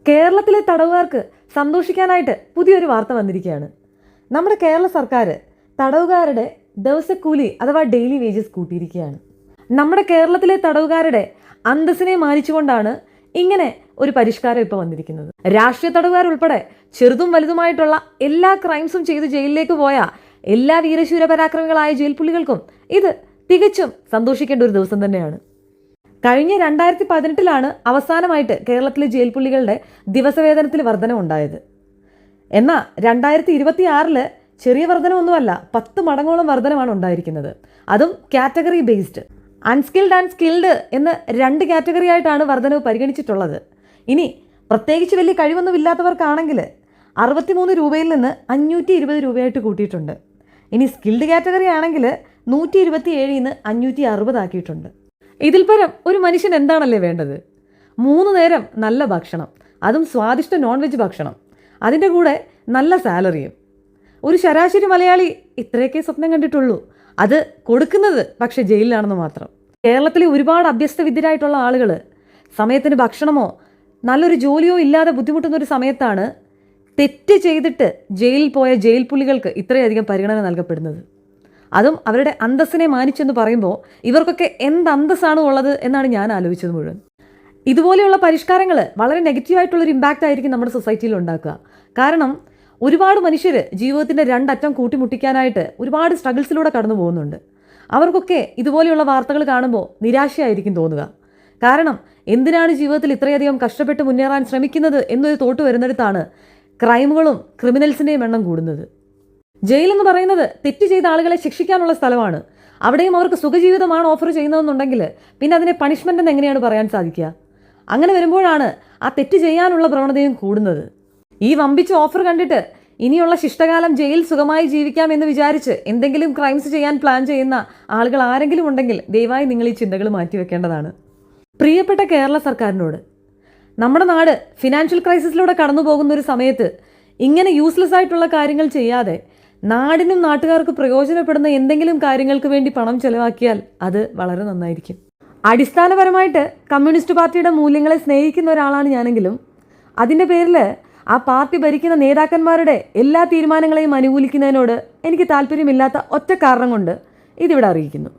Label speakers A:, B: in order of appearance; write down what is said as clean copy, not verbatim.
A: കേരളത്തിലെ തടവുകാർക്ക് സന്തോഷിക്കാനായിട്ട് പുതിയൊരു വാർത്ത വന്നിരിക്കുകയാണ്. നമ്മുടെ കേരള സർക്കാർ തടവുകാരുടെ ദിവസക്കൂലി അഥവാ ഡെയിലി വേജസ് കൂട്ടിയിരിക്കുകയാണ്. നമ്മുടെ കേരളത്തിലെ തടവുകാരുടെ അന്തസ്സിനെ മാനിച്ചുകൊണ്ടാണ് ഇങ്ങനെ ഒരു പരിഷ്കാരം ഇപ്പോൾ വന്നിരിക്കുന്നത്. രാഷ്ട്രീയ തടവുകാരുൾപ്പെടെ ചെറുതും വലുതുമായിട്ടുള്ള എല്ലാ ക്രൈംസും ചെയ്ത് ജയിലിലേക്ക് പോയ എല്ലാ വീരശൂര പരാക്രമികളായ ജയിൽ പുള്ളികൾക്കും ഇത് തികച്ചും സന്തോഷിക്കേണ്ട ഒരു ദിവസം തന്നെയാണ്. കഴിഞ്ഞ 2018 അവസാനമായിട്ട് കേരളത്തിലെ ജയിൽ പുള്ളികളുടെ ദിവസവേതനത്തിൽ വർധനവുണ്ടായത്. എന്നാൽ 2026 ചെറിയ വർധനമൊന്നുമല്ല, 10 മടങ്ങോളം വർധനമാണ് ഉണ്ടായിരിക്കുന്നത്. അതും category based. Unskilled and skilled എന്ന് 2 കാറ്റഗറി ആയിട്ടാണ് വർധനവ് പരിഗണിച്ചിട്ടുള്ളത്. ഇനി പ്രത്യേകിച്ച് വലിയ കഴിവൊന്നുമില്ലാത്തവർക്കാണെങ്കിൽ 63 രൂപയിൽ നിന്ന് 520 രൂപയായിട്ട് കൂട്ടിയിട്ടുണ്ട്. ഇനി സ്കിൽഡ് കാറ്റഗറി ആണെങ്കിൽ 127 നിന്ന് 560 ആക്കിയിട്ടുണ്ട്. ഇതിൽ പരം ഒരു മനുഷ്യൻ എന്താണല്ലേ വേണ്ടത്? 3 നേരം നല്ല ഭക്ഷണം, അതും സ്വാദിഷ്ട നോൺ വെജ് ഭക്ഷണം, അതിൻ്റെ കൂടെ നല്ല സാലറിയും. ഒരു ശരാശരി മലയാളി ഇത്രയൊക്കെ സ്വപ്നം കണ്ടിട്ടുള്ളൂ. അത് കൊടുക്കുന്നത് പക്ഷേ ജയിലിലാണെന്ന് മാത്രം. കേരളത്തിലെ ഒരുപാട് അഭ്യസ്തവിദ്യരായിട്ടുള്ള ആളുകൾ സമയത്തിന് ഭക്ഷണമോ നല്ലൊരു ജോലിയോ ഇല്ലാതെ ബുദ്ധിമുട്ടുന്ന ഒരു സമയത്താണ് തെറ്റ് ചെയ്തിട്ട് ജയിലിൽ പോയ ജയിൽ പുള്ളികൾക്ക് ഇത്രയധികം പരിഗണന നൽകപ്പെടുന്നത്. അതും അവരുടെ അന്തസ്സിനെ മാനിച്ചെന്ന് പറയുമ്പോൾ ഇവർക്കൊക്കെ എന്ത് അന്തസ്സാണ് ഉള്ളത് എന്നാണ് ഞാൻ ആലോചിച്ചത് മുഴുവൻ. ഇതുപോലെയുള്ള പരിഷ്കാരങ്ങൾ വളരെ നെഗറ്റീവായിട്ടുള്ളൊരു ഇമ്പാക്റ്റ് ആയിരിക്കും നമ്മുടെ സൊസൈറ്റിയിൽ ഉണ്ടാക്കുക. കാരണം ഒരുപാട് മനുഷ്യർ ജീവിതത്തിൻ്റെ 2 അറ്റം കൂട്ടിമുട്ടിക്കാനായിട്ട് ഒരുപാട് സ്ട്രഗിൾസിലൂടെ കടന്നു പോകുന്നുണ്ട്. അവർക്കൊക്കെ ഇതുപോലെയുള്ള വാർത്തകൾ കാണുമ്പോൾ നിരാശയായിരിക്കും തോന്നുക. കാരണം എന്തിനാണ് ജീവിതത്തിൽ ഇത്രയധികം കഷ്ടപ്പെട്ട് മുന്നേറാൻ ശ്രമിക്കുന്നത് എന്നൊരു തോട്ട് വരുന്നിടത്താണ് ക്രൈമുകളും ക്രിമിനൽസിൻ്റെയും എണ്ണം കൂടുന്നത്. ജയിലെന്ന് പറയുന്നത് തെറ്റ് ചെയ്ത ആളുകളെ ശിക്ഷിക്കാനുള്ള സ്ഥലമാണ്. അവിടെയും അവർക്ക് സുഖജീവിതമാണ് ഓഫർ ചെയ്യുന്നതെന്നുണ്ടെങ്കിൽ പിന്നെ അതിനെ പണിഷ്മെൻ്റ് എന്ന് എങ്ങനെയാണ് പറയാൻ സാധിക്കുക? അങ്ങനെ വരുമ്പോഴാണ് ആ തെറ്റ് ചെയ്യാനുള്ള പ്രവണതയും കൂടുന്നത്. ഈ വമ്പിച്ച ഓഫർ കണ്ടിട്ട് ഇനിയുള്ള ശിഷ്ടകാലം ജയിൽ സുഖമായി ജീവിക്കാം എന്ന് വിചാരിച്ച് എന്തെങ്കിലും ക്രൈംസ് ചെയ്യാൻ പ്ലാൻ ചെയ്യുന്ന ആളുകൾ ആരെങ്കിലും ഉണ്ടെങ്കിൽ ദയവായി നിങ്ങൾ ഈ ചിന്തകൾ മാറ്റിവെക്കേണ്ടതാണ്. പ്രിയപ്പെട്ട കേരള സർക്കാരിനോട്, നമ്മുടെ നാട് ഫിനാൻഷ്യൽ ക്രൈസിസിലൂടെ കടന്നു പോകുന്ന ഒരു സമയത്ത് ഇങ്ങനെ യൂസ്ലെസ് ആയിട്ടുള്ള കാര്യങ്ങൾ ചെയ്യാതെ നാടിനും നാട്ടുകാർക്ക് പ്രയോജനപ്പെടുന്ന എന്തെങ്കിലും കാര്യങ്ങൾക്ക് വേണ്ടി പണം ചെലവാക്കിയാൽ അത് വളരെ നന്നായിരിക്കും. അടിസ്ഥാനപരമായിട്ട് കമ്മ്യൂണിസ്റ്റ് പാർട്ടിയുടെ മൂല്യങ്ങളെ സ്നേഹിക്കുന്ന ഒരാളാണ് ഞാനെങ്കിലും അതിൻ്റെ പേരിൽ ആ പാർട്ടി ഭരിക്കുന്ന നേതാക്കന്മാരുടെ എല്ലാ തീരുമാനങ്ങളെയും അനുകൂലിക്കുന്നതിനോട് എനിക്ക് താല്പര്യമില്ലാത്ത ഒറ്റ കാരണം കൊണ്ട് ഇതിവിടെ അറിയിക്കുന്നു.